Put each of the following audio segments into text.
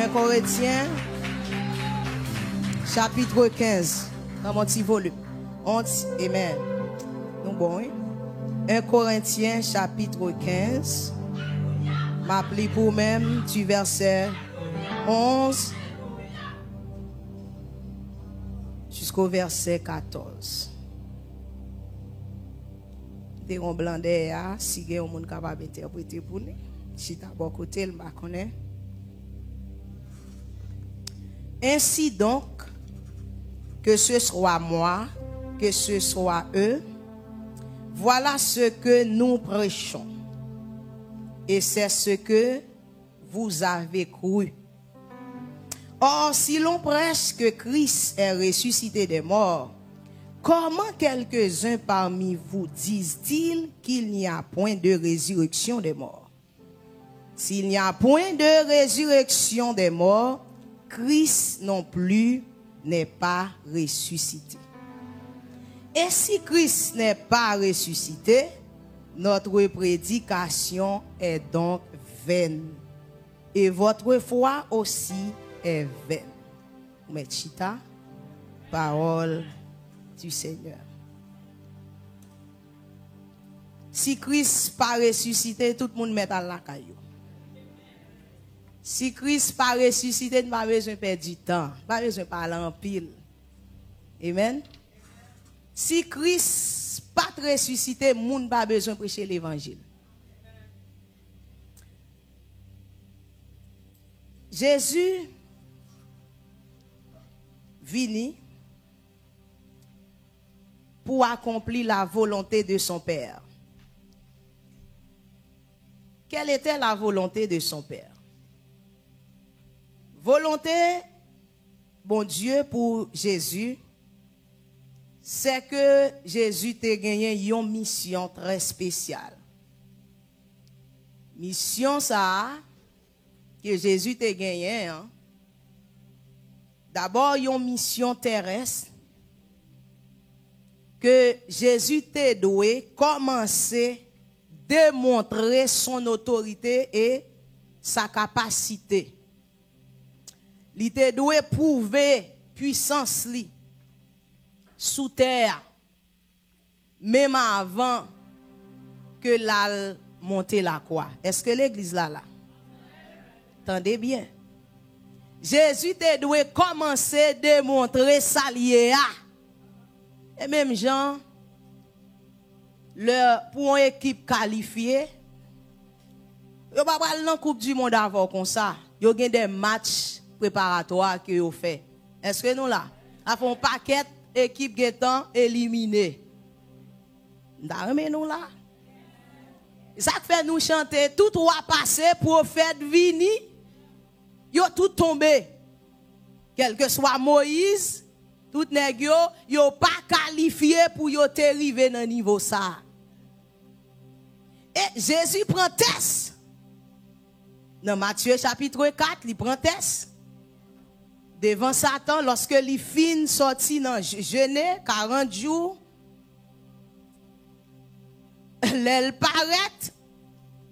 1 Corinthiens, chapitre 15. Dans mon petit volume. Amen. Nous bon, hein? 1 Corinthiens, chapitre 15. M'appelez pour même du verset 11 jusqu'au verset 14. Des ronds blancs derrière, si il y a un monde capable d'interpréter pour nous. Si tu as bon côté, je ne connais. Ainsi donc, que ce soit moi, que ce soit eux, voilà ce que nous prêchons. Et c'est ce que vous avez cru. Or, si l'on prêche que Christ est ressuscité des morts, comment quelques-uns parmi vous disent-ils qu'il n'y a point de résurrection des morts? S'il n'y a point de résurrection des morts, Christ non plus n'est pas ressuscité. Et si Christ n'est pas ressuscité, notre prédication est donc vaine. Et votre foi aussi est vaine. Metchita, parole du Seigneur. Si Christ n'est pas ressuscité, tout le monde met à la caillou. Si Christ n'est pas ressuscité, nous n'avons pas besoin de perdre du temps. Pas besoin de parler en pile. Amen. Si Christ n'est pas ressuscité, nous n'avons pas besoin de prêcher l'évangile. Jésus vini pour accomplir la volonté de son Père. Quelle était la volonté de son Père? Volonté, bon Dieu, pour Jésus, c'est que Jésus t'a gagné une mission très spéciale. Mission ça, que Jésus t'a gagné, hein? D'abord, une mission terrestre, que Jésus t'a doué commencer à démontrer son autorité et sa capacité. Il te doit prouver puissance li sous terre même avant que la monte la croix. Est-ce que l'église là? Attendez bien. Jésus te doit commencer à démontrer sa lié. Et même Jean pour une équipe qualifiée, yo pas pral dans Coupe du monde avant comme ça. Yo gen des matchs préparatoire que vous fait. Est-ce que nous là? Avons un paquet équipe gétant éliminé. Nous là. Ça fait nous chanter tout va passer prophète vini. Yo tout tombé. Quel que soit Moïse, tout nèg yo pas qualifié pour yo te arriver dans niveau ça. Et Jésus prend test. Dans Matthieu chapitre 4, il prend test. Devant Satan, lorsque les fins sorti dans jeûner 40 jours, l'elle paraît,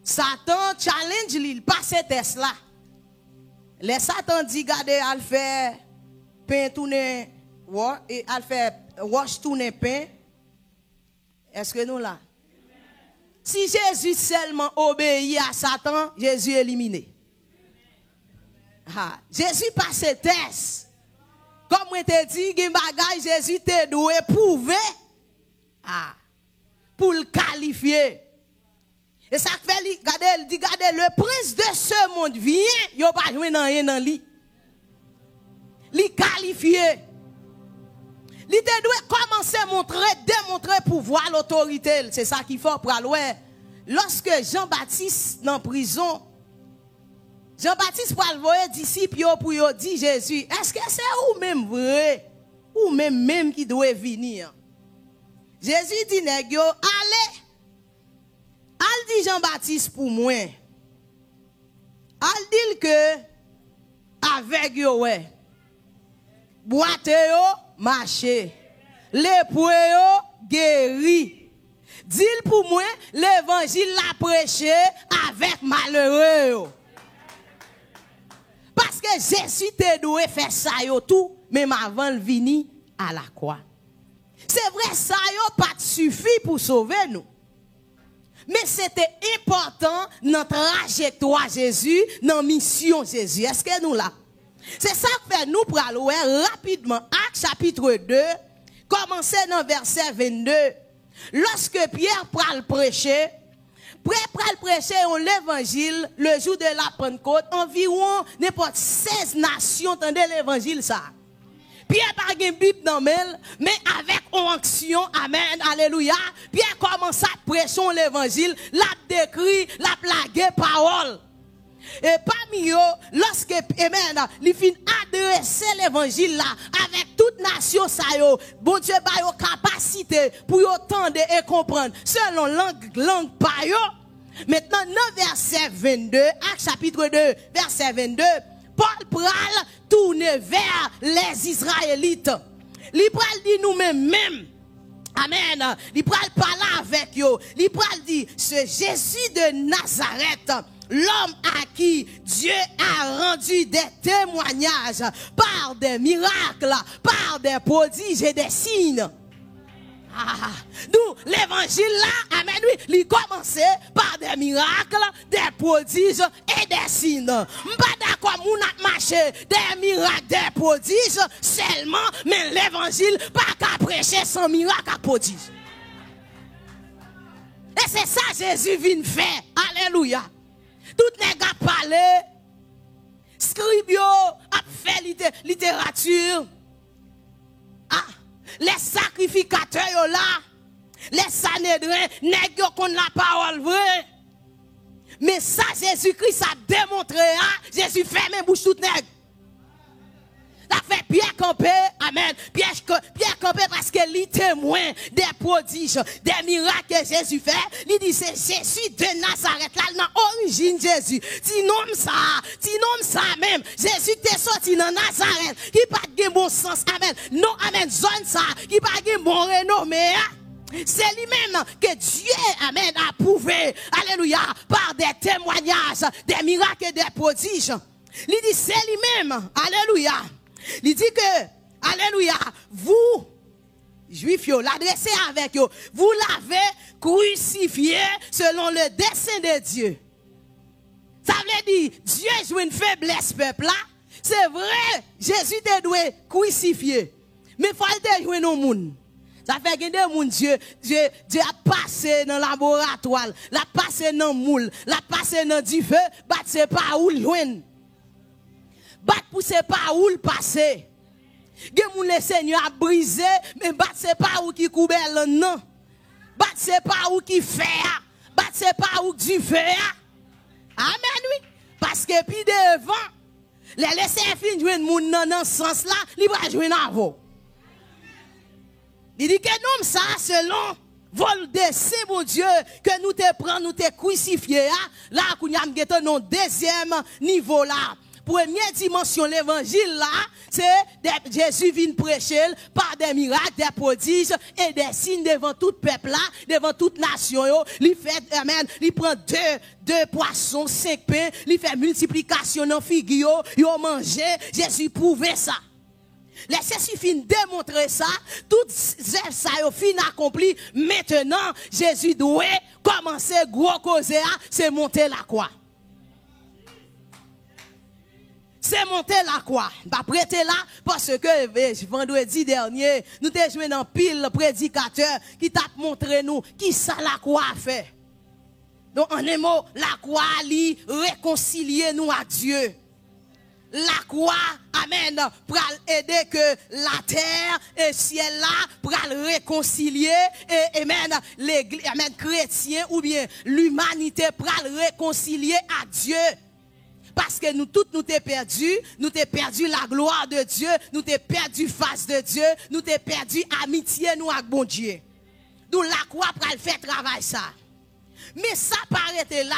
Satan challenge il passe test là. Les Satan dit gardez al faire pain tourner et al faire wash tourner pain. Est-ce que nous là? Si Jésus seulement obéit à Satan, Jésus est éliminé. Jésus passe test. Comme on te dit, Jésus te doit prouver pour le qualifier. Et ça fait, regardez, le prince de ce monde vient, il n'a pas joué dans rien dans lui. Il qualifié. Il te doit commencer à démontrer pouvoir, l'autorité. C'est ça qu'il faut pour aller. Lorsque Jean-Baptiste dans prison, Jean-Baptiste pour envoyer disciples pour dire Jésus, est-ce que c'est ou même vrai ou même qui doit venir? Jésus dit nèg allez. Al dit Jean-Baptiste pour moi. Al dit que avec yo ouais. Boite yo marcher. Lépreux yo guéri. Dis pour moi l'évangile l'a prêché avec malheureux. Parce que Jésus te doit faire ça yo tout, même avant de venir à la croix. C'est vrai, ça yo pas suffit pour sauver nous. Mais c'était important notre trajectoire Jésus, notre mission Jésus. Est-ce que nous là? C'est ça que fait nous pour aller rapidement. Actes chapitre 2, commencer dans verset 22. Lorsque Pierre pral prêcher, l'évangile le jour de la Pentecôte, environ n'importe 16 nations entendaient l'évangile ça. Pierre par une Bible dans mêle, mais avec onction, amen, alléluia. Pierre commence à prêcher l'évangile, l'a décrit, l'a plagué parole. Et parmi eux, lorsque, amen, il finit adresser l'évangile là, avec toute nation, ça yo, bon Dieu, ba yo capacité pour yo entendre et comprendre, selon langue par yo. Maintenant, dans verset 22, Actes chapitre 2, verset 22, Paul pral tourne vers les Israélites. Il pral dit nous-mêmes, amen, il pral parler avec eux, il pral dit, ce Jésus de Nazareth, l'homme à qui Dieu a rendu des témoignages par des miracles, par des prodiges et des signes. Nous, l'évangile là, amen, oui, il commençait par des miracles, des prodiges et des signes. Pas d'accord, nous n'a marché des miracles, des prodiges seulement, mais l'évangile pas qu'à prêcher sans miracle et prodiges. Et c'est ça Jésus vient faire. Alléluia. Tout les gars parlent, scribio, a fait littérature. Ah, les sacrificateurs là, les Sanhédrins, nèg yo kon la parole vraie. Mais ça, Jésus-Christ a démontré, Jésus ferme bouche tout nèg. Ça fait Pierre camper, amen. Pierre camper parce que lui témoin des prodiges, des miracles que Jésus fait. Il dit c'est Jésus de Nazareth, là, dans l'origine Jésus. Tu nommes ça même. Jésus t'est sorti dans Nazareth, qui pas de bon sens, amen. Non, amen, zone ça, qui pas de bon renommé. C'est lui-même que Dieu, amen, a prouvé, alléluia, par des témoignages, des miracles et des prodiges. Il dit c'est lui-même, alléluia. Il dit que, alléluia, vous, juifs, l'adressez avec eux, vous l'avez crucifié selon le dessein de Dieu. Ça veut dire, Dieu joue une faiblesse, peuple là. C'est vrai, Jésus te doit crucifier. Mais il faut te jouer dans le monde. Ça fait que des gens, Dieu a passé dans le laboratoire, l'a passé dans le moule, l'a passé dans du feu, bah c'est pas où le joindre. Bat pousse pas où le passer. Le Seigneur a brisé, mais bat c'est pas où qui couvre non. Bat c'est pas où qui fait. Bat c'est pas où du fait. Amen oui. Parce que puis devant, les laisser fin jouer moun dans ce sens là, il va jouer avant. Il dit que nous ça selon vol dessein mon Dieu que nous te prend, nous te crucifié là qu'on y a non deuxième niveau là. Première dimension, l'évangile là, c'est Jésus vient prêcher par des miracles, des prodiges et des signes devant tout peuple là, devant toute nation. Il fait, amen, il prend deux poissons, 5 pains, il fait multiplication dans figure, il mange, Jésus prouvait ça. Laissez suffire démontrer ça, tout ça est fin accompli. Maintenant, Jésus doit commencer gros causer, c'est monter la croix. C'est monter la croix. Bah prêter là parce que vendredi dernier, nous t'ai joué dans pile prédicateur qui t'a montré nous qui ça la croix a fait. Donc en un mot, la croix li réconcilier nous à Dieu. La croix, amen, pour aider que la terre et le ciel là, pour réconcilier, et amen, l'église, amen, chrétien ou bien l'humanité pour réconcilier à Dieu. Parce que nous tous nous t'es perdu la gloire de Dieu, nous t'es perdu face de Dieu, nous t'es perdu amitié nous avec bon Dieu. Nous la croix pour faire travail ça. Mais ça paraît là.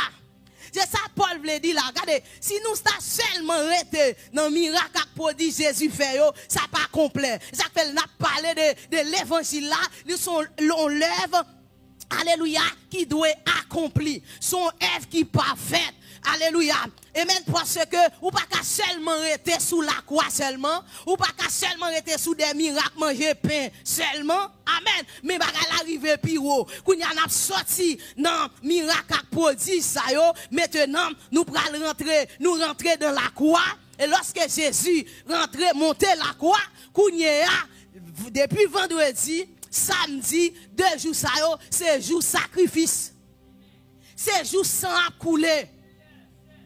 C'est ça Paul voulait dire là. Regardez, si nous sommes seulement restés dans le miracle que prodige Jésus fait, ça pas complet. Ça fait n'a parlé de l'évangile là, on lève alléluia qui doit accomplir son œuvre qui parfaite. Alléluia. Amen, parce que ou pas qu'à seulement rester sous la croix seulement, ou pas qu'à seulement rester sous des miracles, manger pain seulement. Amen. Mais bagal arrive plus haut. Qu'on y a sorti dans miracle produit ça yo. Maintenant, nous pral rentrer dans la croix. Et lorsque Jésus rentrait, monter la croix, qu'on y a depuis vendredi, samedi, 2 jours ça yo, c'est jour sacrifice. C'est jour sang à couler.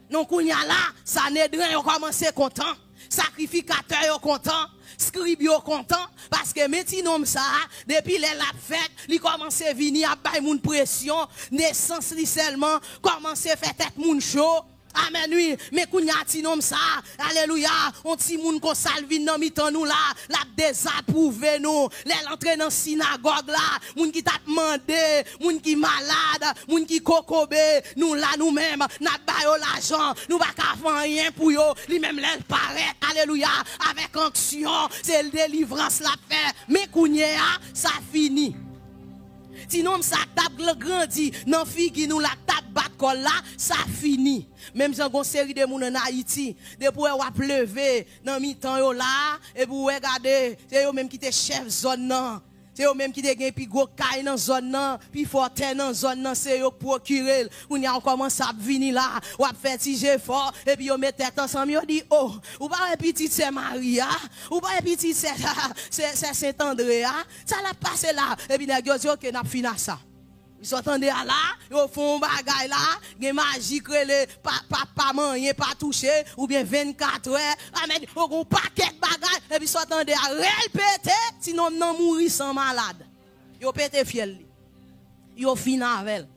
Donc, on y a là, ça n'est rien, on commence content. Sacrificateur content. Scribe content. Parce que maintenant, ça, depuis les la fête, il commence à venir à bailler mon pression. Naissance, seulement, commence à faire tête mon chaud. Amen, oui. Mais qu'on y a ti nom ça. Alléluia. On ti moun ko salvin nan mitan nous là. La désapprouvé nous. L'entrée dans synagogue là. Moun qui t'a demandé. Moun qui malade. Moun qui kokobe. Nous là nous-mêmes. N'a ba yo l'argent. Nous pas ka faire rien pour yo. Li même l'air paraît. Alléluia. Avec onction. C'est le délivrance la fait. Mais qu'on y a, ça fini. Sinon, ça tape grandi. Non, fille qui nous la tape bat là, ça fini. Même si on a une série de moun en Haïti, depuis on a levé dans mi-temps yo là, et pour regarder, c'est eux même qui te chef zone nan. C'est eux même qui te gen pi gros kay dans zone nan, pi forte dans zone nan, c'est eux procurer. On y a commence à venir là, ou a fait tiger fort, et puis on met tête ensemble, on dit oh, ou pas petit c'est Maria, ou pas petit c'est Saint-André, ça l'a passé là, et puis nèg yo dit OK, n'a fini ça. Ils s'entendent là, ils font un bagay là, gen magie krele pas manger, pas toucher, ou bien 24 heures, amen, un paquet de bagay, et puis s'entendent à réel pété, sinon non mourir sans malade. Yo pété fiel li. Yo fini avec.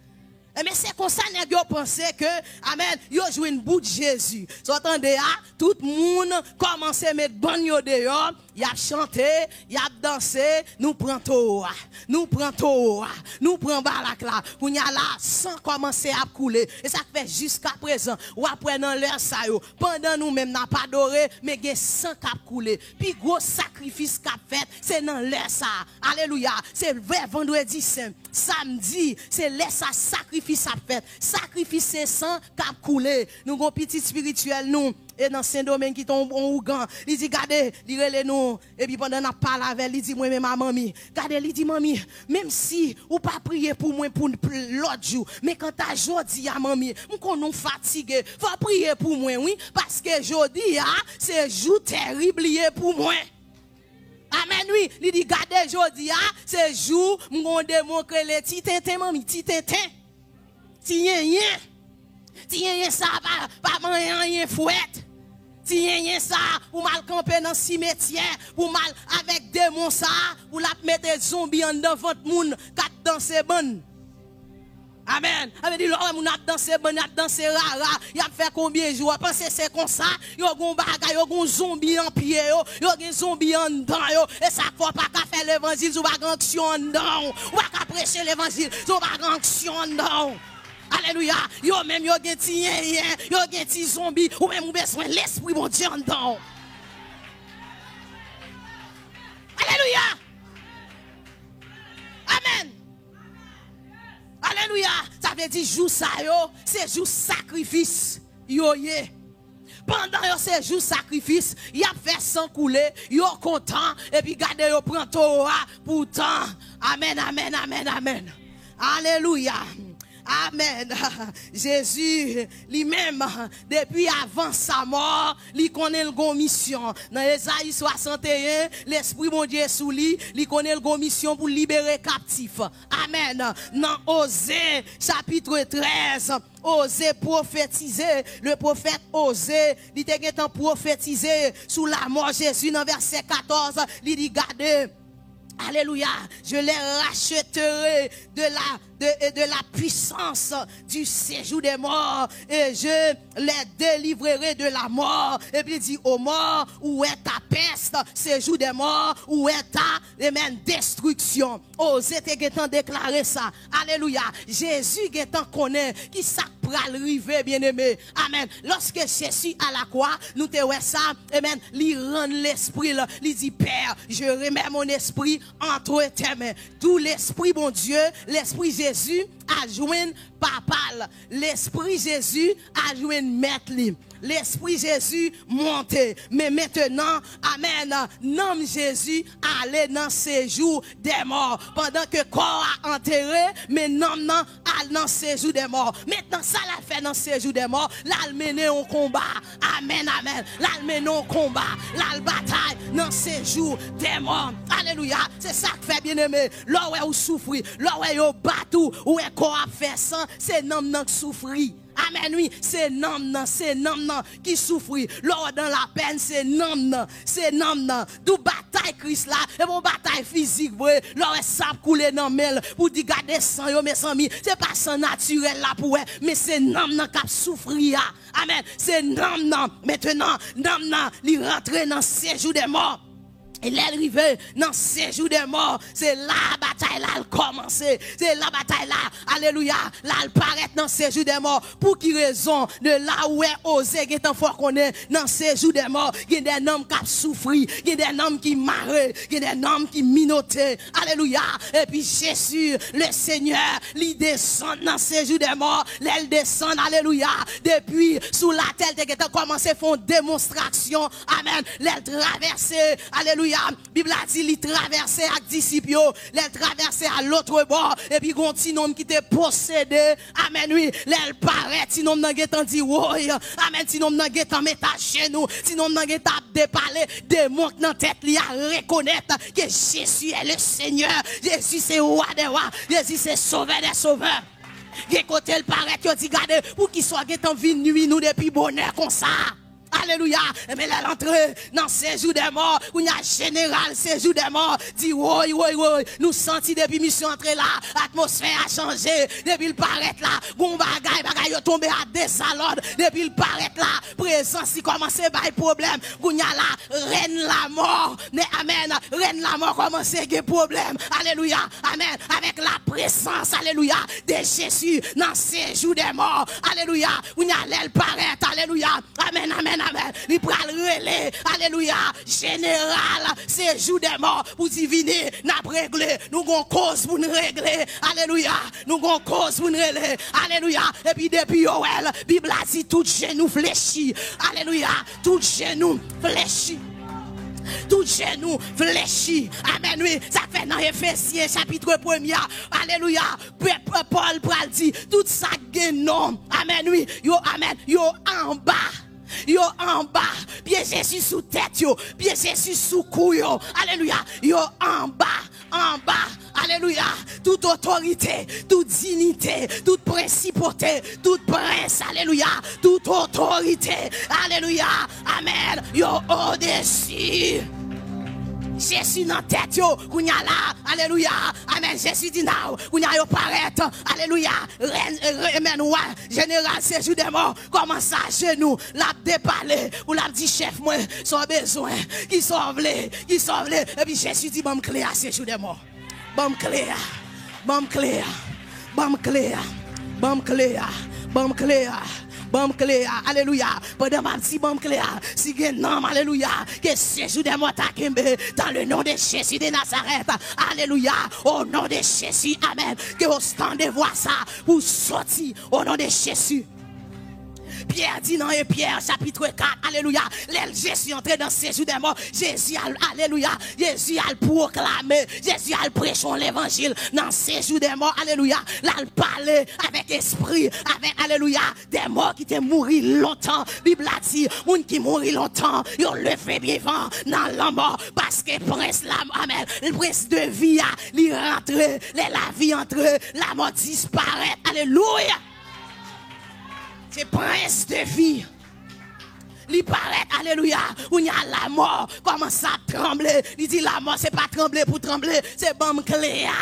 Mais c'est comme ça que vous pensez que, amen, vous jouez une bout de Jésus. Vous entendez, tout le monde commence à mettre bon yo dehors, il a chanté, il a dansé, nous prenons Torah, nous prenons Torah, nous prenons balak là, pour y a là, sans commencer à couler. Et ça fait jusqu'à présent, ou après dans l'air ça yo, pendant nous même n'a pas adoré, mais il y a sang qui a coulé. Puis gros sacrifice qu'a fait, c'est dans l'air ça. Alléluia. C'est vendredi saint, samedi, c'est l'air ça sacrifice a fait. Sacrifice c'est sang qui a coulé. Nous avons petit spirituel nous. Et dans Saint-Domingue qui tombe en Ougan, il dit, regardez, il relève nous. Et puis pendant qu'on parle avec lui, il dit, moi, ma mamie, regardez, il dit, mamie, même si ou pas prier pour moi pour l'autre jour, mais quand t'as jodi à mamie, qu'on nous fatigué, faut prier pour moi, oui, parce que jodi, c'est jour terrible pour moi. Amen, oui, il dit, regardez, jodi, c'est jour, m'on démontre les petits tintin, mamie, petit tintin. Ti yen ça, pas rien fouette. Ti yen ça, pour mal camper dans cimetière, pour mal avec démon ça, pour la mettre zombie en devant moun, kat danser bonne. Amen. Avec dit l'homme on a dansé bon, a dansé rara, il a fait combien de jours? Pensez c'est comme ça, yo gon bagay, yo gon zombie en pied yo gon zombie en dedans yo, et ça faut pas ka faire l'évangile, ou pas action en dedans, ou pas prêcher l'évangile, ou pas action en dedans. Alléluia. Yo même yo gen ti yen, yo gen ti zombie, ou même ou besoin l'esprit bon Dieu en dedans. Alléluia. Amen. Alléluia. Ça veut dire jour ça yo, c'est jour sacrifice. Yo ye. Pendant yo c'est jour sacrifice, y a fait sang couler, yo content et puis gardez yo prend Torah pourtant. Amen, amen, amen, amen. Alléluia. Amen. Jésus, lui-même, depuis avant sa mort, il connaît le mission. Dans Ésaïe 61, l'Esprit mon Dieu sous lui, il connaît le mission pour libérer captifs. Amen. Dans Osée, chapitre 13, Osée prophétiser, le prophète Osée, il était prophétisé sous la mort de Jésus dans verset 14, il dit, gardez. Alléluia, je les racheterai de la puissance du séjour des morts et je les délivrerai de la mort. Et puis il dit, ô mort, où est ta peste? Séjour des morts, où est ta destruction? Osée te déclaré ça. Alléluia, Jésus getan connaît qui ça pral rive bien aimé. Amen. Lorsque Jésus à la croix, nous te ouais ça, amen, lui rend l'esprit, lui dit, Père, je remets mon esprit entre tes mains. Tout l'esprit, bon Dieu, l'esprit Jésus a joint papa. L'Esprit Jésus a joint maître. L'Esprit Jésus monté. Mais maintenant, amen, nom Jésus allait dans séjour des morts. Pendant que corps a enterré, mais nom a dans séjour des morts. Maintenant, ça l'a fait dans séjour des morts. Là, le mené au combat. Amen, amen. Là, le mené au combat. Là, le bataille dans séjour des morts. Alléluia. C'est ça que fait bien aimé. Là où vous souffrez, là où vous battez, où vous corps a fait ça, c'est nom qui souffre. Amen, oui, c'est nom qui souffre. Lors dans la peine, c'est nom. D'où bataille Christ là, et bon bataille physique, ouais. Lors ça couler dans mel pour dire garder sang yo mes amis, c'est pas sang naturel là pour mais c'est nom qui souffre. Amen, c'est nom. Maintenant, nom il rentre dans séjour des morts. Et l'arrivée dans ces jours des morts, c'est la bataille là, elle commence. C'est la bataille là, alléluia, là, elle paraît dans ces jours des morts. Pour qui raison? De là où est osé, qui est un fort qu'on est dans ces jours des morts. Il y a des hommes qui souffrent, il y a des hommes qui marrent, il y a des hommes qui minotent. Alléluia. Et puis Jésus, le Seigneur, il descend dans ces jours des morts. Elle descend, alléluia. Depuis, sous la tête, qui a commencé à faire une démonstration. Amen. Elle traverse, alléluia. Bible a dit, il traversait avec disciples, il traversait à l'autre bord, et puis il y a un homme qui était possédé. Amen, oui, il paraît, si nous n'avons dit, oui, amen, si nous n'avons mis à genoux, si nous n'avons pas déparlé, des mots dans la tête, il a reconnaître que Jésus est le Seigneur, Jésus c'est roi des rois, Jésus c'est sauveur des sauveurs. Il côté il paraît, il dit, regardez, pour qu'il soit en vie nuit, nous depuis bonheur comme ça. Alléluia. Mais là, l'entrée dans ces jours des morts, où il y a général ces jours des morts, dit, oui, nous sentons depuis mission entrée là, l'atmosphère a changé, depuis il paraît là, bon bagaille, tombé à désordre, depuis il paraît là, présence, il commence à avoir problème, où il y a là, reine la mort, mais amen, reine la mort commence à avoir problème, alléluia, amen, avec la présence, alléluia, de Jésus dans ces jours des morts, alléluia, où il y a l'aile paraît, alléluia, amen, amen. Amen. Il prend le relais. Alléluia. Général, c'est jour des morts. Pour diviner, n'a réglé. Nous avons cause pour nous régler. Alléluia. Nous avons cause pour nous régler. Alléluia. Et puis depuis Yoel, Bible a dit tout genou fléchi. Alléluia. Tout genou fléchi. Tout genou fléchi. Amen, oui. Ça fait dans Éphésiens chapitre 1er. Alléluia. Paul pral dit, tout ça genou. Amen, oui. Yo, amen. Yo en bas. Yo en bas, pied Jésus sous tête yo, pied Jésus sous cou yo, alléluia, yo en bas, alléluia, toute autorité, toute dignité, toute principauté, toute prince, alléluia, toute autorité, alléluia, amen, yo au-dessus. Jésus dans tête yo, kounya là, alléluia, amen, Jésus dit now, kounya yo paraît, alléluia, amen, ouais, général, c'est jour des morts, commence à genoux, l'a déparlé, ou l'a dit chef, moi, son besoin, qui sauve, et puis Jésus dit, bon, clé à ces jours des morts, bon, clé, bon clé, alléluia. Pendant ma petite bon clé, si gen nom, alléluia, que ce jour des morts dans le nom de Jésus de Nazareth, alléluia, au nom de Jésus, amen, que vous standez voir ça, pour sortir au nom de Jésus. Pierre dit dans Pierre chapitre 4, alléluia, Jésus entré dans ces jours des morts, Jésus alléluia, Jésus a proclamé, Jésus a prêché l'évangile dans ces jours des morts, alléluia, là il parlait avec esprit, avec alléluia, des morts qui étaient morts longtemps, Bible a dit, moun qui mourit longtemps, ils ont levé vivant dans la mort, parce que prince l'âme, amen, le prince de vie, il rentre, la vie entre, la mort disparaît, alléluia. C'est prince de vie. Il paraît, alléluia, où il y a la mort, commence à trembler. Il dit la mort, c'est pas trembler pour trembler, c'est bam cléa,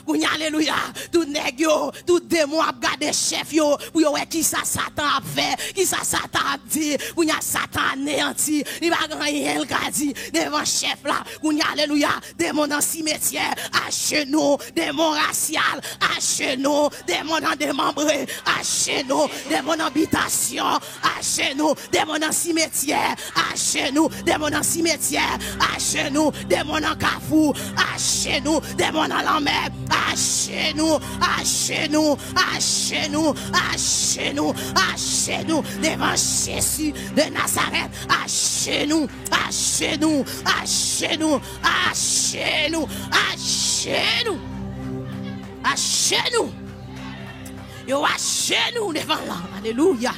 où il y a, alléluia, tout nèg yo, tout démon a gardé chef yo, où yo qui ça Satan a fait, qui ça Satan a dit, où il y a Satan anéanti, il va rien le a dit, devant chef là, où il y a, alléluia, démon dans cimetière, à genoux, démon racial, à genoux, démon dans démembré, à genoux, démon en habitation. dépression, à genoux, démon en cimetière, à genoux, démon en cimetière, à genoux, démon en cafou, à genoux, démon en l'enmer, à genoux, à genoux, à genoux, à genoux, à genoux, devant Jésus de Nazareth, à genoux, à genoux, à genoux, à genoux, à genoux, à genoux. Yo à genoux devant là. Alléluia.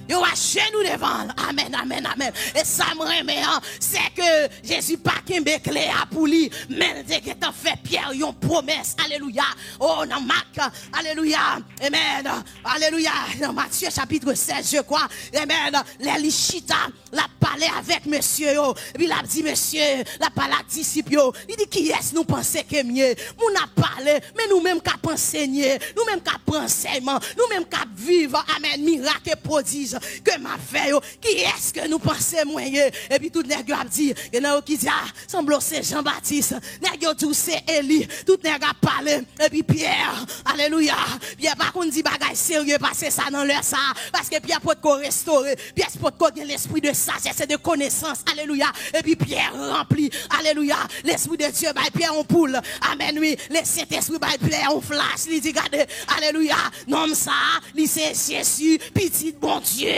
Yo à genoux devant là. Amen, amen, amen. Et ça me remet, c'est que Jésus pas qu'un clé à pour lui, mais dès que t'as fait Pierre, yon promesse. Alléluia. Oh, dans Marc. Alléluia. Amen. Alléluia. Dans Matthieu chapitre 16, je crois. Amen. Les lichita, la parlé avec monsieur, yo. Et puis il a dit, monsieur, la parlé à disciple, yo. Il dit, qui est-ce nous pensons que mieux? Nous n'a parlé, mais nous-mêmes qu'à enseigner, nous-mêmes qu'à prendre enseignement, nous-mêmes qu'à vivre, amen, miracle et prodige que m'a fait, yo. Qui est-ce que nous pensons moyen? Et puis tout le monde a dit, il y en a qui dit, ah, semble c'est Jean-Baptiste, nèg tout c'est Élie, tout le monde a parlé, et puis Pierre, alléluia, Pierre par contre dit bagay sérieux, parce que ça dans leur ça, parce que Pierre peut te restaurer, Pierre peut te donner l'esprit de sagesse et de connaissance, alléluia, et puis Pierre remplit, alléluia, l'esprit de Dieu, bah Pierre on poule, amen, oui, le Saint-Esprit, bah Pierre on flash, il dit, regardez, alléluia, non ça, il c'est Jésus, petit bon Dieu.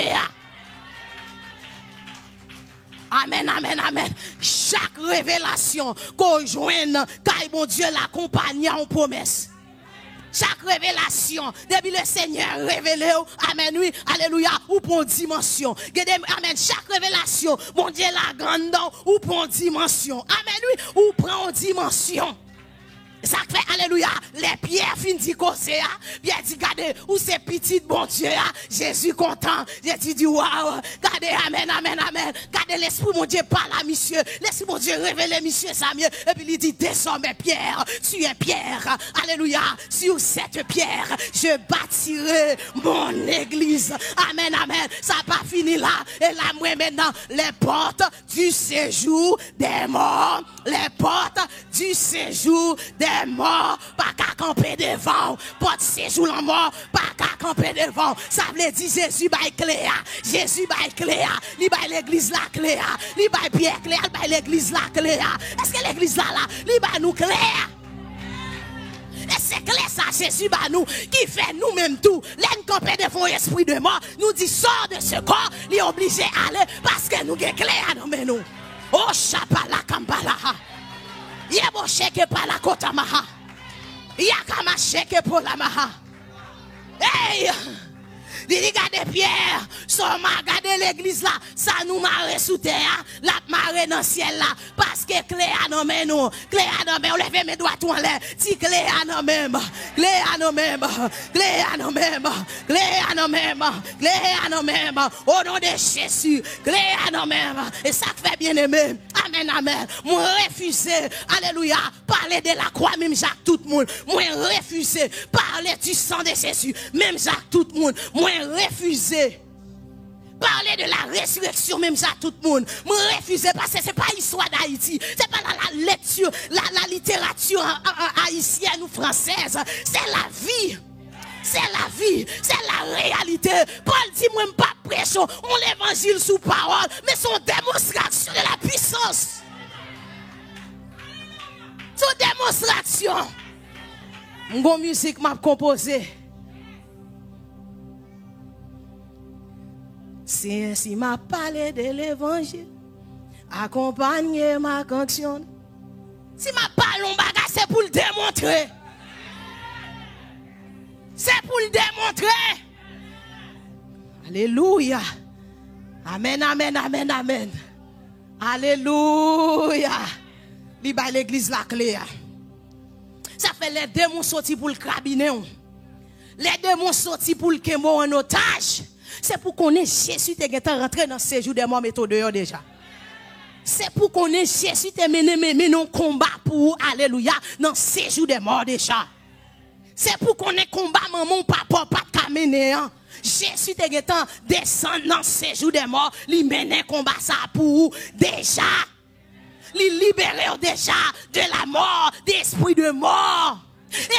Amen, amen, amen. Chaque révélation qu'on joigne, car bon Dieu l'accompagne en promesse. Chaque révélation, depuis le Seigneur révélé, amen, oui, alléluia, ou pour dimension. Amen, chaque révélation, bon Dieu la grande, ou pour dimension. Amen, oui, ou prend dimension. Ça fait, alléluia, les pierres fin dit causer, Pierre dit, regardez, où c'est petit bon Dieu, Jésus content, Jésus dit, waouh, regardez, amen, amen, amen, regardez l'esprit mon Dieu parle à monsieur, l'esprit mon Dieu révèle monsieur Samuel, et puis il dit, désormais Pierre, tu es Pierre, alléluia, sur cette pierre, je bâtirai mon église, amen, amen, ça n'a pas fini là, et là, moi maintenant, les portes du séjour des morts, les portes du séjour des morts, pas qu'à camper devant, porte séjour la mort, pas qu'à camper devant, ça veut dire Jésus bail clé, Jésus bail clé, il bail l'église la clé, il bail Pierre clé, il bail l'église la clé, est-ce que l'église là, il bail nous clé? Et c'est clair ça, Jésus bah nous, qui fait nous-mêmes tout. L'en camper devant esprit de mort, nous dit sort de ce corps, il est obligé d'aller parce que nous avons clair dans nous. Oh, chapala kambala. Yebo sheke pala kota maha. Yakama sheke pola maha. Hey! Regardez Pierre, son regardez l'église là, ça nous marre sous terre, la marre dans le ciel là, parce que Cléa non mais nous, Cléa non mais on lève mes doigts tout en l'air, si Cléa non même, Cléa non même, Cléa non même, Cléa non même, Cléa non même, au nom de Jésus, Cléa non même, et ça fait bien aimé, amen, amen, moi refuser, alléluia, parler de la croix, même Jacques tout le monde, moi refuser, parler du sang de Jésus, même Jacques tout le monde, moi refuser parler de la résurrection même ça tout le monde moi refuser parce que c'est pas histoire d'Haïti, c'est pas la lecture la littérature haïtienne ou française, c'est la vie. C'est la vie, c'est la réalité. Paul dit moi pas prêchons, on l'évangile sous parole, mais son démonstration de la puissance. Son démonstration. Mon musique m'a composé. Si ainsi m'a parlé de l'évangile, accompagner ma cantion. Si m'a parlé un bagage, c'est pour le démontrer. C'est pour le démontrer. Alléluia. Amen, amen, amen, amen. Alléluia. Liba l'église la clé. Ça fait les démons sortis pour le cabinet. Les démons sortis pour le kémo en otage. C'est pour qu'on ait Jésus te rentré dans ce séjour des morts méthode déjà. C'est pour qu'on ait Jésus te mené non combat pour alléluia dans ce séjour des morts déjà. C'est pour qu'on ait combat maman papa pas de Jésus te descend dans ce séjour des morts, il mène combat ça pour déjà. Il libère déjà de la mort, d'esprit de mort.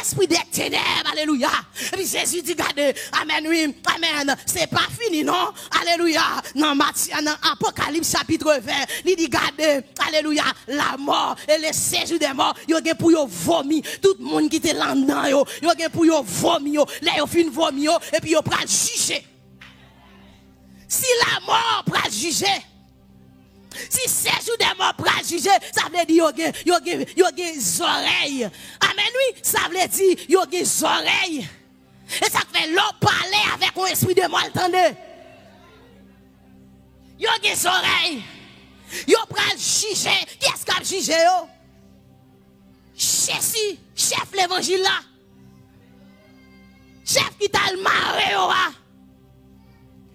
Esprit des ténèbres, alléluia. Et puis Jésus dit, regardez, amen, oui, amen, c'est pas fini, non? Alléluia. Dans Apocalypse chapitre 20, il dit, regardez, alléluia, la mort et le séjour des morts, il y a pour yo vomi, tout le monde qui était là-dedans, il y a pour yo vomi, là, il fin vomi, et puis il prend juger. Si la mort prend juger, si séjour des morts pour juger, ça veut dire qu'il y a des oreilles. Amen, oui, ça veut dire qu'il y a des oreilles. Et ça fait l'homme parler avec un esprit de mort, attendez. Il y a des oreilles. Il y a pour juger. Qui est-ce qui a jugé? Jésus, chef l'évangile là. Chef qui t'a le maré.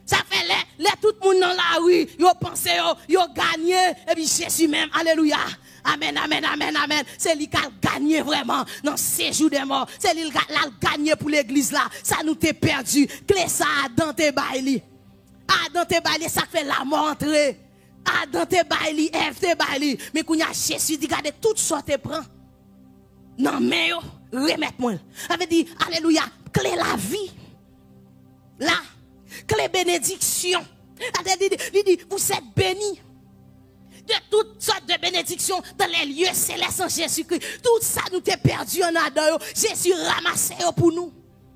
Ça fait les tout le monde dans la rue, yo pense yo gagné et puis Jésus même, alléluia. Amen, amen, amen, amen. C'est lui qui a gagné vraiment dans ces jours des morts. C'est lui qui a gagné pour l'église là. Ça nous t'est perdu. Clé ça dans tes baili. Dans tes baili, ça fait la mort entrer. Dans tes baili, Ève tes baili. Mais quand y a Jésus dit regardez toutes sortes prend. Non mais yo, remettez-moi. Ça veut dire alléluia, clé la vie. Là clé bénédiction. Il dit, vous êtes bénis de toutes sortes de bénédictions dans les lieux célestes en Jésus-Christ. Tout ça nous t'est perdu en adore. Jésus ramassé pour nous.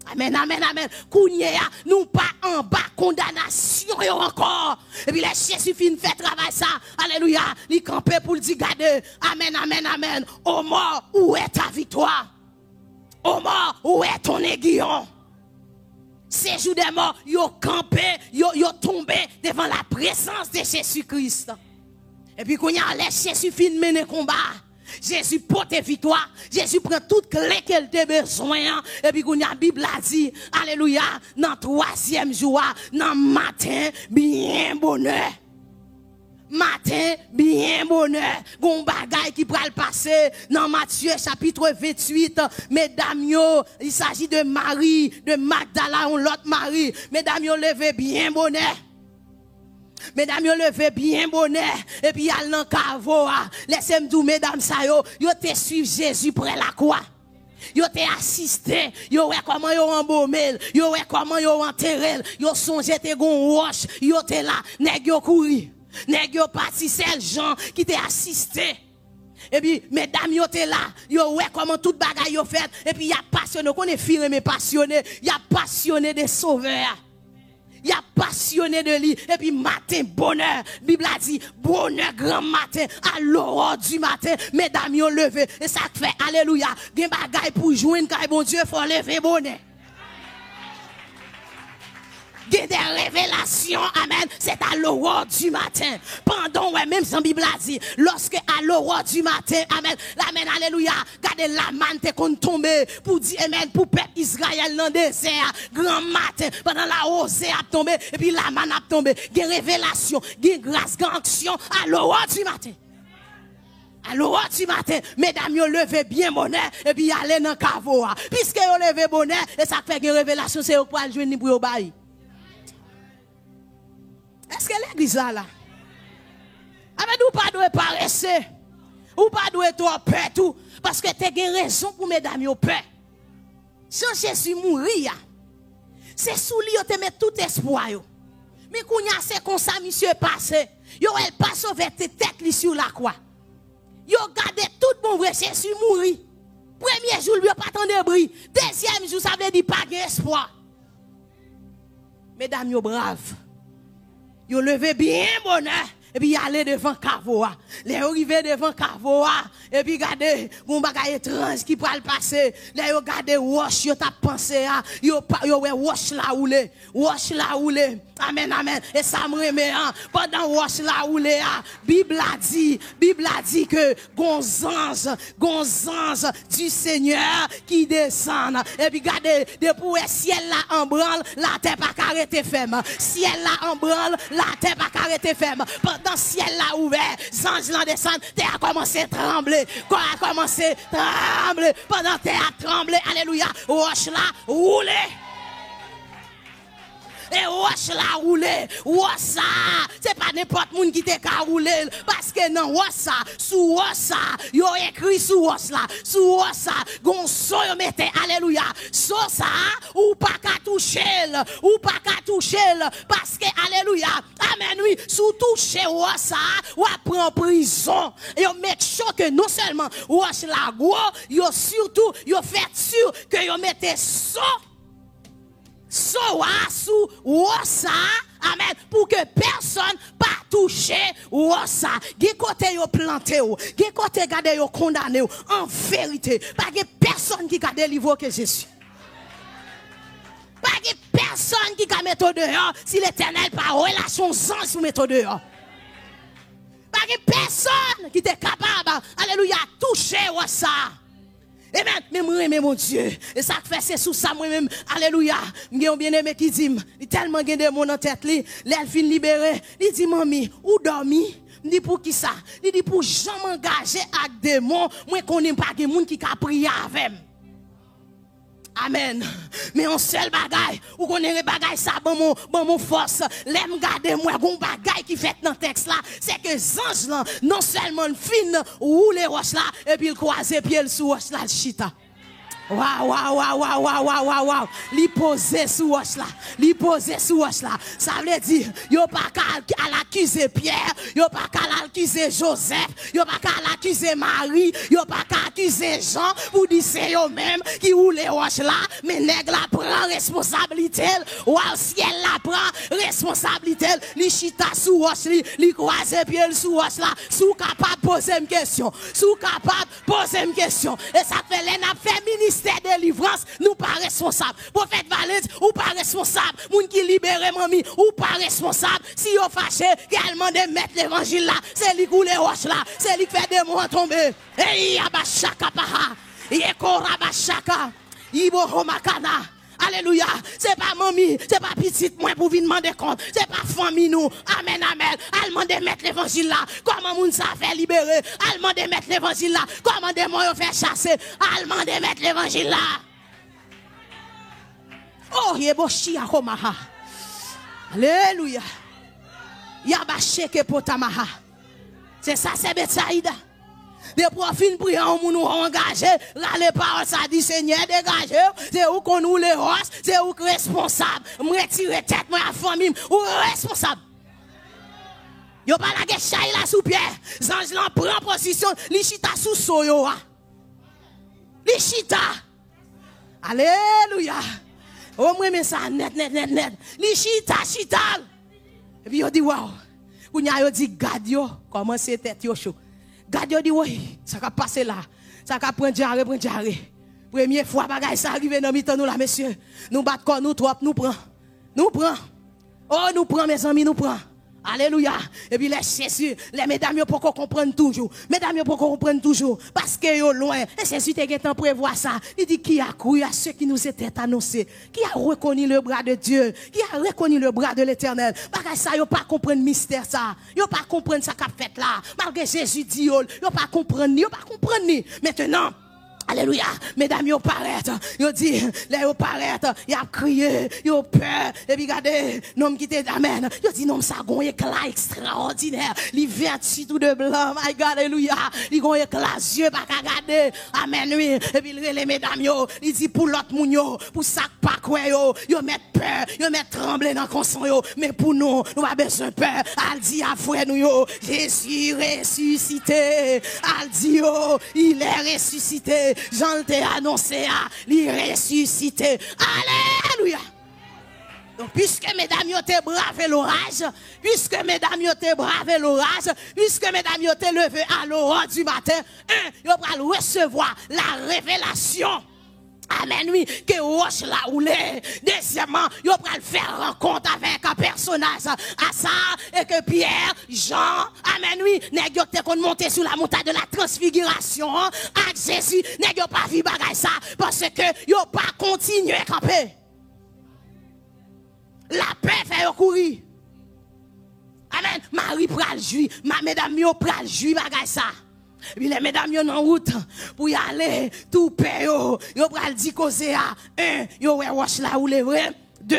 Amen, amen, amen. Kounyea, nous pas en bas condamnation encore. Et puis là, Jésus fin fait travail ça. Alléluia. Il campé pour le dire, regardez. Amen, amen, amen. Ô mort, où est ta victoire? Ô mort, où est ton aiguillon? Ces jours des morts, ils ont campé, ils ont tombé devant la présence de Jésus-Christ. Et puis quand il y a Jésus fin mener combat, Jésus porte victoire, Jésus prend toute clé qu'elle a besoin. Et puis quand il y a la Bible a dit, alléluia, dans le 3e jour, dans le matin, bien bonheur. Matin, bien bonheur. Gon bagay qui pral passer dans Matthieu chapitre 28. Mesdames yo, il s'agit de Marie, de Magdala, ou l'autre Marie. Mesdames yo, levez bien bonheur. Mesdames yo, levez bien bonheur. Et puis yal nan kavo. Laissez-moi dire, mesdames sa yo te suivre Jésus près la croix. Yo te assisté, yo ouais comment yo embaumé, yo ouais comment yo enterré, yo songe te gon roche, yo te là, nèg yo kouri. Nèg yo parti c'est gens qui t'est assisté. Et puis mesdames yo t'es là, yo ouais comment toute bagaille yo fait et puis y a passionné, qu'on est firé mais passionné, y a passionné des sauveurs. Y a passionné de lui et puis matin bonheur, Bible a dit bonheur grand matin à l'aurore du matin, mesdames yo levé et ça fait alléluia, gen bagaille pour joindre kay bon Dieu faut lever bonheur. Des révélations, amen, c'est à l'aurore du matin. Pendant, ouais, même sans Bible a dit, lorsque à l'aurore du matin, amen, amen, alléluia, gardez la manne te qu'on tombe pour dire, amen, pour peuple Israël dans le désert, grand matin, pendant la rosée a tombé, et puis la manne a tombé, des révélations, des grâces, des actions à l'aurore du matin. À l'aurore du matin, mesdames, yo levez bien bonheur, et puis allez dans le caveau. Puisque yo levez bonheur, et ça fait des révélations, c'est au point de jouer pour yo bail. Est-ce que l'église là? Avec nous pas doit paresser. Ou pas doit être peur tout. Parce que tu as raison pour mesdames yo peur. Sans Jésus mourir, c'est sous lui te met tout espoir. Mais quand y a c'est comme ça, monsieur passé. Yo elle passe avec tes têtes sur la croix. Yo gardé tout bon vrai Jésus mourir. Premier jour, lui pas tant de bruit. Deuxième jour, ça veut dire pas d'espoir. Mesdames yo braves. Yo levé bien bonheur et puis aller devant Kavoa. Les arrivé devant Kavoa et puis regardez mon bagage étrange qui peut le passer. Là yo regardez wash yo t'a pensé à yo ouais wash la oulé. Wash la oulé. Amen amen. Et ça me remet pendant wash la oulé Bible a dit que gonzange du Seigneur qui descend. Et puis regardez depuis le ciel là en branle, la terre pas arrêter ferme. Ciel là en branle, la terre pas arrêter ferme. Pendant ciel là ouvert, ange là descend, terre a commencé à trembler. Quoi a commencé à trembler pendant terre a tremblé. Alléluia. Roche là roulé. Et roche la roulé. Roche ça, c'est pas n'importe monde qui te ka rouler. Parce que non, roche ça, sous roche ça, yo écrit sous roche là. Sous roche ça, gon so yo mette, alléluia. So ça, ou pas qu'à toucher, ou pas qu'à toucher. Parce que, alléluia, amen, oui, sous toucher roche ça, ou prend prison. Yo make sure que non seulement roche la gros, yo surtout, yo fait sûr que yo mette so sous ça, amen, pour que personne pas toucher ça. Gen côté yo planté ou, gen côté gade yo condamné ou, en vérité, pas que personne qui a délivré que Jésus. Pas que personne qui a mettre dehors si l'Éternel par relation sans sous mettre dehors. Pas que personne qui est capable, alléluia, toucher ça. Amen. Mais moi, mon Dieu. Et ça fait, c'est sous ça, moi-même. Alléluia. J'ai un bien-aimé qui dit, il tellement de démons en tête, l'elle fin libéré. Il dit, mamie, où dormi? Il dit, pour qui ça? Il dit, pour jamais m'engager avec des démons, moi, qu'on n'aime pas des gens qui a prié avec. Amen. Mais on seul bagaille, ou qu'on ait bagaille ça, bon mon force, l'aime garder moi, gon bagaille qui fait dans le texte là, c'est que ange là, non seulement fin ou les roches là, et puis il croise pied sous roche là, le chita. Waouh. Li posé sous roche là. Li posé sous roche là. Ça veut dire, yo pas qu'à l'accuser Pierre, yo pas qu'à l'accuser Joseph, yo pas qu'à l'accuser Marie, yo pas qu'à accuser Jean, pour dire c'est eux même qui roule les roches là, mais nèg la prend responsabilité, ou ciel la prend responsabilité, li chita sous roche li croise pied sous roche là, sous capable poser une question, sous capable poser une question. Et ça fait les n'a fait ministère de délivrance, nous pas responsables. Prophète Valens, ou pas responsable. Moun qui libère mamie, ou pas responsable. Si yo fâché, également de mettre l'évangile là, c'est lui qui les roches là, c'est lui qui fait des mots tomber. Et yabashaka paha, yekorabashaka, ibohomakana. Alléluia. C'est pas mamie, c'est pas petite moi pour venir demander compte. C'est pas famille nous. Amen. Allemand de mettre l'évangile là. Comment moun ça fait libérer? Allemand de mettre l'évangile là. Comment des mots faire chasser? Allemand de mettre l'évangile là. Oh, yeboshi akomaha. Alléluia. Yabasheke potamaha. C'est ça, c'est Betsaïda. Des profils priants, nous engagés, là les paroles, ça dit Seigneur, dégagez, c'est où qu'on nous les roches, c'est où responsable, me retirer tête, moi, la famille, ou responsable. Yo pas la guechaille là sous pierre, Zange là prend position, li chita sous soyo, li chita. Alléluia. Oh, moi, mais ça, net, li chita. Et puis, yo dit, waouh, ou yo dit, gade yo, comment c'est tête yo chaud. Gade dit oui, ça va passer là. Ça va prendre diarrhée. Première fois bagaille ça arrive dans mi-temps nous là messieurs. Nous battons corps nous trop, nous prend. Oh nous prend mes amis, nous prend. Alléluia. Et puis les Jésus, les mesdames yo pour qu'on comprenne toujours. Mesdames yo pour qu'on comprenne toujours parce que yo loin. Et Jésus t'es temps prévoir ça. Il dit qui a cru à ceux qui nous étaient annoncés, qui a reconnu le bras de Dieu, qui a reconnu le bras de l'Éternel. Bagay ça yo pas comprendre mystère ça. Yo pas comprendre ça qu'a fait là. Malgré Jésus dit yo pas comprendre, Maintenant alléluia, mesdames, yo paraît, yo dit, là yo paraît, yo a crié, yo peur, et puis regardez, nom qui était, amen, yo dit, nom ça, gon éclat extraordinaire, li vertu tout de blanc, my God, alléluia, li gon éclat, yeux pas qu'à regarder, amen, oui, et puis les mesdames, yo, il dit pour l'autre moun yo, pour ça pas quoi yo met peur, yo met trembler dans conscience yo, mais pour nous pas besoin peur, al dit à frère nous yo, Jésus ressuscité, al dit yo, il est ressuscité. Jean t'a annoncé, il ressuscité. Alléluia. Donc, puisque mesdames yo te bravé l'orage, puisque mesdames yo te levé à l'aurore du matin, yo pral recevoir la révélation. Amen, oui, que roche la roule. Deuxièmement, yo pral faire rencontre avec un personnage à ça, et que Pierre, Jean, amen, oui, nèg yo te kon monter sur la montagne de la transfiguration, avec Jésus, nèg yo pas vi bagay ça, parce que yo pas continuer à camper. La paix fait courir. Amen, Marie pral joui, mesdames yo pral joui bagay ça. Puis les mesdames yon en route pour y aller tout paix yo pral di cause a 1 yo ouais roche la ou le vrai 2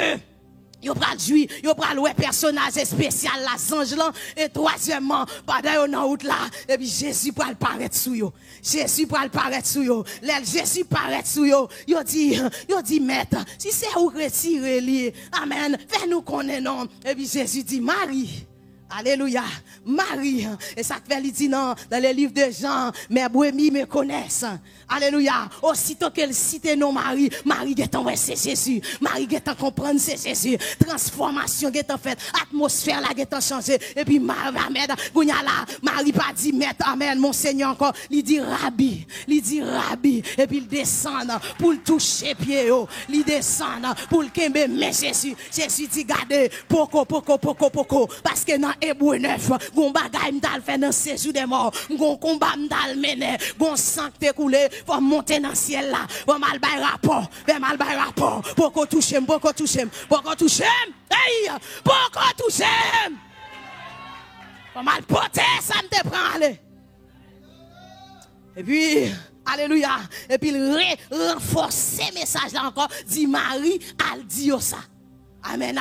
Yo pral jouir, yo pral ouais personnage spécial la ange là et troisièmement pendant yo dans route là et puis Jésus pral paraître sou yo. Jésus pral paraître sou yo. Là Jésus paraître sou yo. Yo dit maître, si c'est ou retirer li. Amen. Fais nous connaître non. Et puis Jésus dit Marie. Alléluia. Marie. Et ça fait il dit non dans les livres de Jean, mes brebis me connaissent. Alléluia. Aussitôt qu'elle cite non Marie, Marie est en c'est Jésus. Marie est en comprendre c'est Jésus. Transformation est en fait, atmosphère là est en changé. Et puis Marie, Marie pas dit maître, amen, mon Seigneur encore, il dit rabbi, et puis il descend pour le toucher pied, il descend pour le kembe mais Jésus dit gardez poko, parce que dans Hébreu 9, gon bagay m'dal fait dans séjour des morts, gon combat m'dal mener, gon sang te coulé, faut monter dans ciel là, faut mal bay rapport, poko toucher, hey, poko toucher. Faut mal porter, ça me te prend aller. Et puis alléluia, et puis il renforce ce message là encore, dit Marie, elle dit ça. Amen.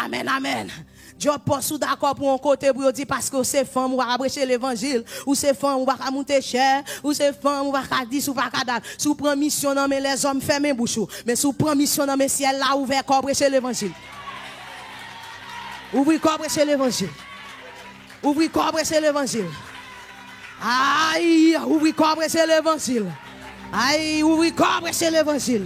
Je pense ou d'accord pour un côté pour dire parce que c'est femme ou va prêcher l'évangile ou c'est femme ou va monter cher ou c'est femme ou va dire ou va cadre sous prend mission dans mais les hommes ferment bouche mais sous prend mission dans mais ciel là ouvert corps prêcher l'évangile. Ouvrir corps prêcher l'évangile. Ouvrir corps prêcher l'évangile. Aïe, ouvrir corps prêcher l'évangile. Aïe, ouvrir corps prêcher l'évangile.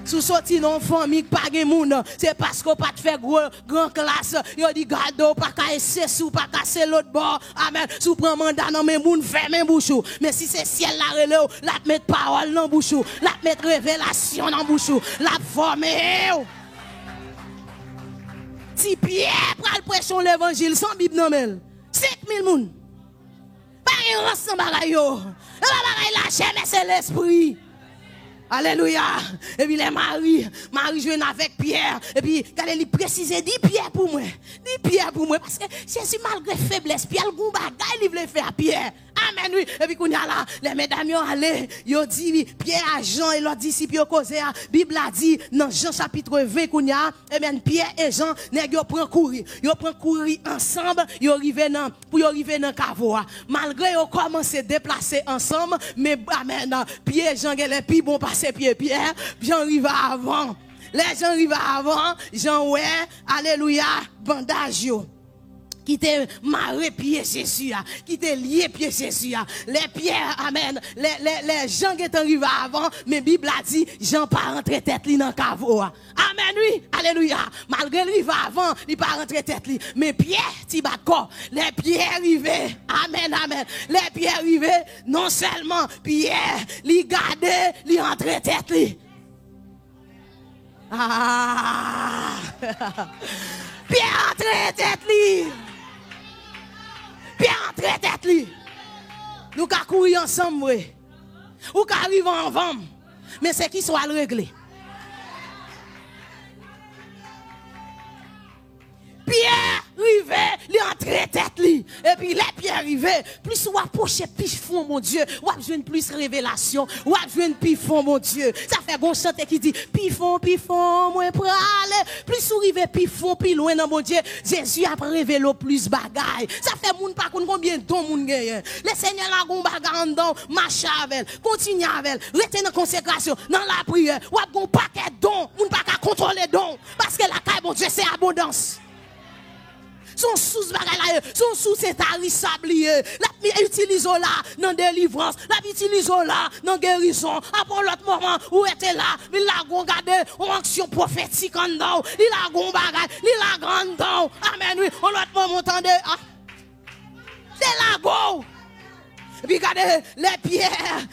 Sous sorti non famille pas gen moun c'est parce qu'on pas fait grand classe yo dit garde pas casser sous pas casser l'autre bord amen sous prend mandat non mais moun ferme bouche mais si c'est ciel la relé la mettre parole dans bouche la mettre révélation dans bouche la former si Pierre pral prêcher l'évangile sans bible non men 5000 moun pas ensemble bagay yo bagay la mais c'est l'esprit. Alléluia. Et puis les Marie joue avec Pierre. Et puis, quand elle précise, dit Pierre pour moi. Parce que Jésus, malgré faiblesse, Pierre, le goût bagaille, il voulait faire Pierre. Amen, oui. Et puis, quand là, les mesdames, ils allé, ils dit, Pierre à Jean et leurs disciples, ils causé, la Bible a dit, dans Jean chapitre 20, et bien, Pierre et Jean, ils prennent courir. Ils prennent courir ensemble, ils arrivent dans Cavoa. Malgré ils commencent à se déplacer ensemble, mais, amen, Pierre et Jean, les plus bon passer Pierre, Jean arrive avant. Les gens arrivent avant, Jean, ouais, alléluia, bandage, yo. Qui te marré pied Jésus, qui te lié pied Jésus, les pierres, amen, les gens qui sont arrivés avant, mais Bible a dit, Jean pas rentré tête li dans cavo. Amen, oui, alléluia. Malgré lui va avant, il pas rentré tête li, mais Pierre, ti d'accord, les pierres arrivés, amen, les pierres arrivés, non seulement Pierre, li gardé, li rentré tête li. Ah, Pierre rentré tête li. Pierre entre tête li. Nous ka courir ensemble ouais. Ou ka arriver en vente. Mais c'est qui soit réglé. Pierre rivé, li entre tête li. Et puis les pierres arrivé, plus ou approcher plus fond mon Dieu, ou besoin plus révélation, ou besoin plus fond mon Dieu. Ça fait bon chanter qui dit plus fond moi prale. Plus ou rivé plus fond plus loin dans mon Dieu. Jésus a révélé plus bagaille. Ça fait moun pas combien de temps moun gagne. Le Seigneur la gon bagaille en dedans, marche avec, continue avec, rester dans consécration, dans la prière. Ou gon paquet don, moun pas contrôler don parce que la caille bon Dieu c'est abondance. Son sous bagay son sous c'est tarissablier. La utilise là dans délivrance, la utilise là dans guérison. Après l'autre moment où était là, il la gon garder en action prophétique en dedans. Il la gon bagay, il la grande dedans. Amen oui, on l'autre moment entendez. C'est la go. Puis regardez les pierres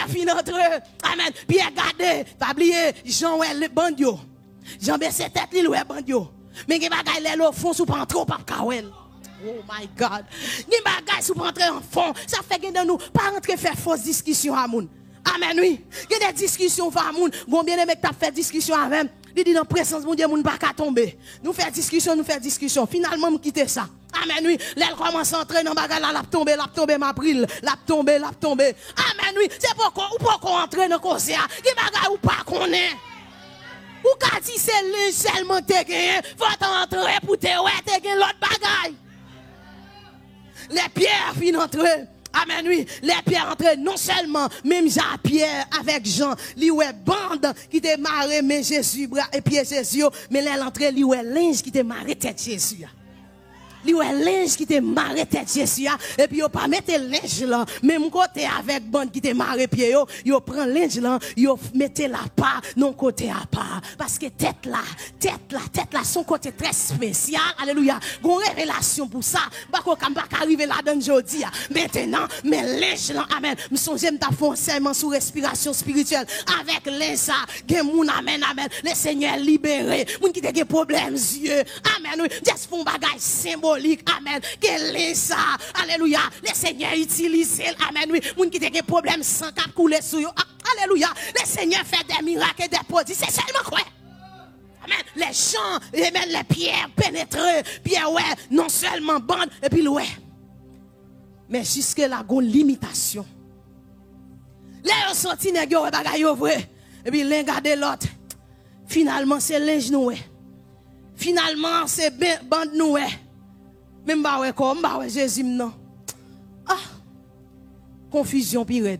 fin entre eux. Amen. Pierre regardez, pas oublier Jean ouais le bandio. Jean baisse tête il ouais bandio. Mais il y a des bagages au fond, sous pas entrer au pape Kawel. Oh my God. Il y a des bagages sous pas entrer en fond. Ça fait que nous pas rentrer faire fausse discussion à moun. Amen, oui. Il y a des discussions à moun. Bon, bien aimé que tu as fait discussion avec. Il dit dans présence, mon Dieu, moun pas qu'à tomber. Nous faire discussion. Finalement, nous quitter ça. Amen, oui. L'elle commence à entrer dans bagage là, l'a tomber, ma brille. L'a tomber. Amen, oui. C'est pourquoi, ou pourquoi entrer dans le conseil. Il y a des bagages ou pas qu'on est. Ou ka di c'est linge seulement te gagné, faut t'entrer pour te ouais te gagné l'autre bagaille. Les pierres viennent entrer. Amen, oui. Les pierres entrent non seulement, même Jean-Pierre avec Jean, li ouais bande qui te marre mais Jésus, et puis Jésus, mais là l'entrée, li ouais linge qui te marre tête Jésus. Li ouais linge qui te marre tête Jésus, et puis yo pas mettre linge là, même côté avec bande qui te marre pied yo prend linge là, yo mettez la part non côté à part, parce que tête là, son côté très spécial, alléluia, gon révélation pour ça, bako kam pas arriver là dans jodi, maintenant, mais linge là, amen, me songe m'ta font serment sous respiration spirituelle, avec linge ça, gen moun amen, le Seigneur libéré, moun qui te gen problème yeux, amen, oui, just font bagay symbole. Amen. Quel est ça? Alléluia. Le Seigneur utilise. Amen. Oui. Moun qui te des problèmes sans cap couler sur yo. Alléluia. Le Seigneur fait des miracles et des prodiges. C'est seulement quoi? Amen. Les champs, amen, les pierres pénétrées. Pierre, ouais, non seulement bande, et puis ouais. Mais jusque là, gon limitation. Là, on sorti, nèg yo, bagay yo vrai. Et puis, l'un garde l'autre. Finalement, c'est linge noué. Finalement, c'est bande noué. Même bah ouais comme bah ouais Jésus non. Ah. Confusion pire.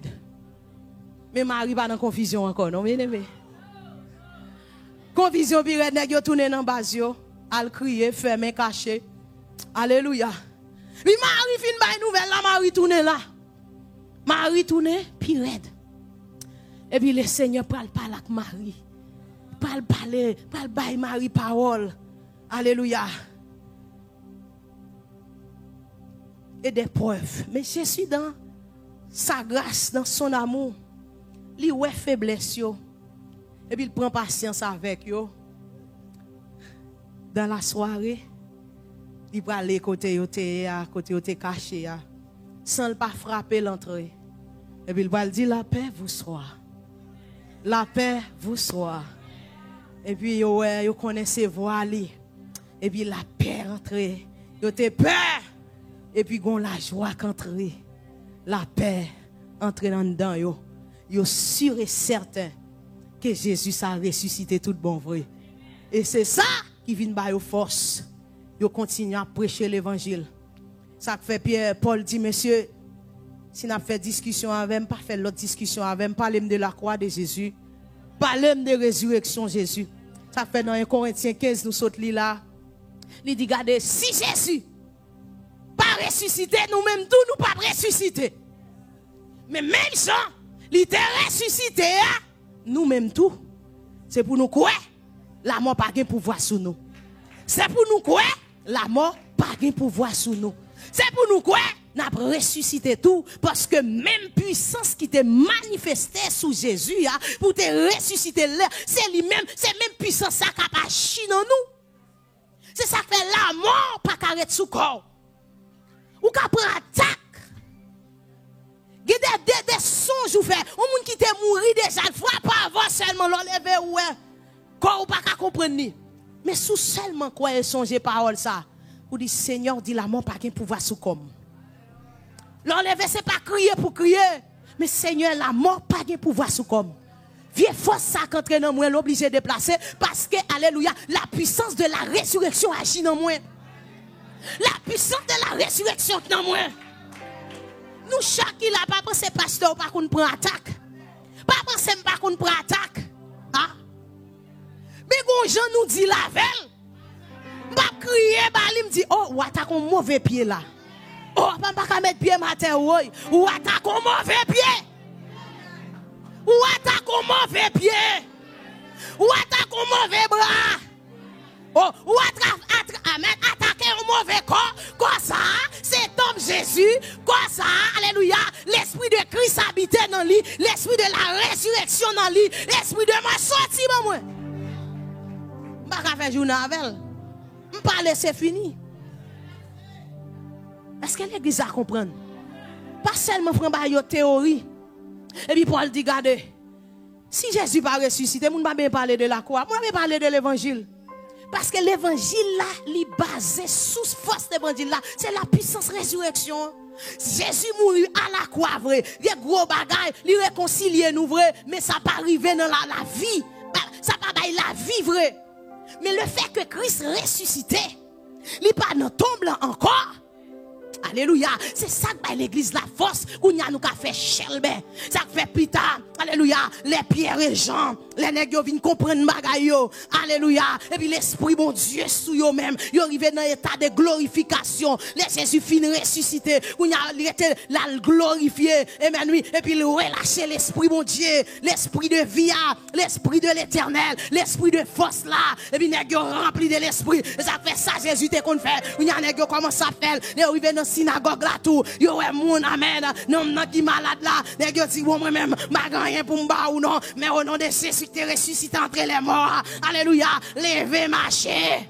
Mais Marie pas dans confusion encore non bien aimé. Confusion pire nèg yo tourner dans base yo, al crier, fermer, cacher. Alléluia. Mais Marie fin bay nouvelle là, Marie tourner là. Marie tourner pire. Et puis le Seigneur parle avec Marie. Parle bay Marie parole. Alléluia. Et des preuves. Mais Jésus dans sa grâce, dans son amour, il ouais faiblesse yo. Et puis il prend patience avec yo. Dans la soirée, il va aller côté yo te caché sans le pas frapper l'entrée. Et puis il va dire la paix vous soit. La paix vous soit. Et puis yo connaissez voix li. Et puis la paix rentrée. Yo te peur. Et puis, gon la joie qu'entre, la paix entre dans dedans, yo sûr et certain que Jésus a ressuscité tout bon vrai. Et c'est ça qui vient de force. Yo continue à prêcher l'évangile. Ça fait Pierre, Paul dit, monsieur, si n'a fait discussion avec, pas fait l'autre discussion avec, parlez de la croix de Jésus, parlez de résurrection Jésus. Ça fait dans 1 Corinthiens 15, nous sautons là. Il dit, regardez, si Jésus pas ressuscité, nous-mêmes tout, nous pas ressuscité. Mais même ça, il était ressuscité, nous-mêmes tout. C'est pour nous quoi? La mort pas de pouvoir sur nous. C'est pour nous quoi? La mort pas de pouvoir sur nous. C'est pour nous quoi? Nous avons ressuscité tout. Parce que même puissance qui t'est manifestée sous Jésus, pour te ressusciter là, c'est lui-même, c'est même puissance qui a pas chi dans nous. C'est ça que fait la mort pas carré sous corps. Ou ka prend attaque. Des songes ou fait. Ou moun qui te mouri déjà, il faut pas avant seulement l'enlever ouais. Quoi ou pas ka comprendre ni. Mais sous seulement quoi et songer parole ça. Ou dit Seigneur dit la mort pas gain pouvoir sous comme. L'enlever c'est pas crier pour crier, mais Seigneur la mort pas gain pouvoir sous comme. Vieux force ça qu'entre dans moi l'obligé de déplacer parce que alléluia, la puissance de la résurrection agit dans moi. La puissance de la résurrection dans moi. Nous chaque qui n'a pas pensé pasteur pas qu'on prend attaque. Pas penser pas qu'on prend attaque. Ah. Mais quand Jean nous dit la veille, pas crier bah il me dit oh ou attaque un mauvais pied là. Oh pas mettre pied matin ou attaque un mauvais pied. Ou attaque un mauvais pied. Ou attaque un mauvais bras. Oh, ou attaquer un mauvais corps, quoi ça, c'est homme Jésus, quoi ça, alléluia, l'esprit de Christ habitait dans lui, l'esprit de la résurrection dans lui, l'esprit de ma sortie, moi. Je ne vais pas faire journée avec elle. Je ne vais pas laisser fini. Est-ce que l'église a compris? Pas seulement prendre une théorie. Et puis Paul dit, regardez, si Jésus n'a pas ressuscité, je ne vais pas bien parler de la croix, je vais parler de l'évangile. Parce que l'évangile là, il est basé sous force de l'évangile là, c'est la puissance résurrection. Jésus mourut à la croix vrai, il y a gros bagaille, il réconcilie nous vrai, mais ça pas arrivé dans la vie. Ça pas bail la vivre. Mais le fait que Christ ressuscité, il n'est pas dans tombe là encore. Alléluia. C'est ça que l'église la force. Qu'on y a nous qu'a fait chelbe. Ça fait plus tard. Alléluia. Les Pierre et Jean. Les nègres viennent comprendre bagaille yo. Alléluia. Et puis l'esprit bon Dieu sous yo même. Yo arrivé dans état de glorification. Les Jésus fin ressuscité. Qu'on y a été la glorifié. Amen oui. Et puis le relâcher l'esprit bon Dieu. L'esprit de vie. L'esprit de l'éternel. L'esprit de force là. Et puis nègres rempli de l'esprit. Et ça fait ça Jésus te qu'on fait. Qu'on y a nègres commence à faire. Les arrivé dans synagogue là tout, yo ouais moun amen, non non qui malade là, nèg yo dit moi même pas rien pour m'ba ou non, mais au nom de Jésus qui est ressuscité entre les morts. Alléluia, levez marcher.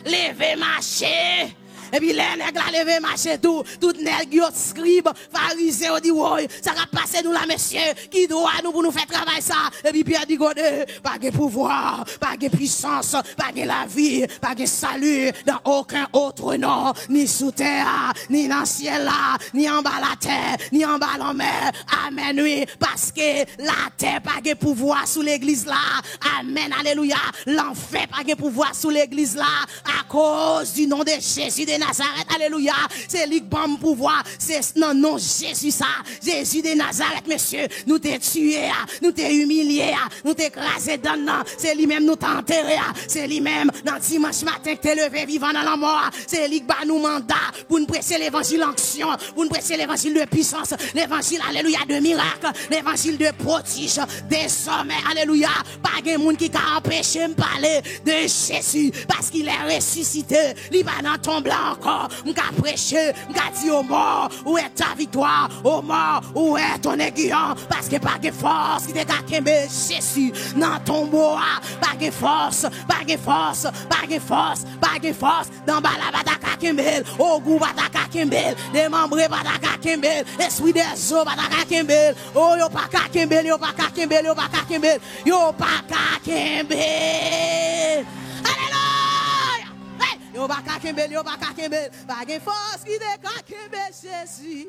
Levez marcher. Et puis les nègres la levé marché tout nègres yo scribe, pharisé dit oui, ça va passer nous là monsieur, qui doit nous pour nous faire travail ça. Et puis Pierre dit godé, pas de pouvoir, pas de puissance, pas de la vie, pas de salut dans aucun autre nom, ni sous terre, ni dans le ciel là, ni en bas la terre, ni en bas la mer. Amen oui, parce que la terre pas de pouvoir sous l'église là. Amen, alléluia. L'enfer pas de pouvoir sous l'église là à cause du nom de Jésus de Nazareth, alléluia, c'est lui qui bon pouvoir, c'est non non Jésus ça, Jésus de Nazareth monsieur, nous t'es tué, nous t'es humilié, nous t'es écrasé dans non, c'est lui-même nous t'es enterré, c'est lui-même dans dimanche matin que t'es levé vivant dans la mort, c'est lui qui bat nous mandat pour nous prêcher l'évangile en action, pour nous prêcher l'évangile de puissance, l'évangile alléluia de miracle, l'évangile de prodige, désormais alléluia, pas de monde qui a empêché de parler de Jésus parce qu'il est ressuscité, il va dans ton blanc encore, m'ka prêcher, m'ka dit aux morts, où est ta victoire, aux morts, où est ton aiguillon, parce que pas de force qui te kembe Jésus dans ton bois, pas de force, pas de force, pas de force, pas de force, dans bala bataka kembel, au goût bataka kembel, les membres bataka kembel, esprit des eaux bataka kembel, oh yo pas ka kembel, yo pas ka kembel, yo pas ka kembel, yo pas ka kembel. Alléluia. Yo baka kembel, pas de force qui de ka kembel Jésus.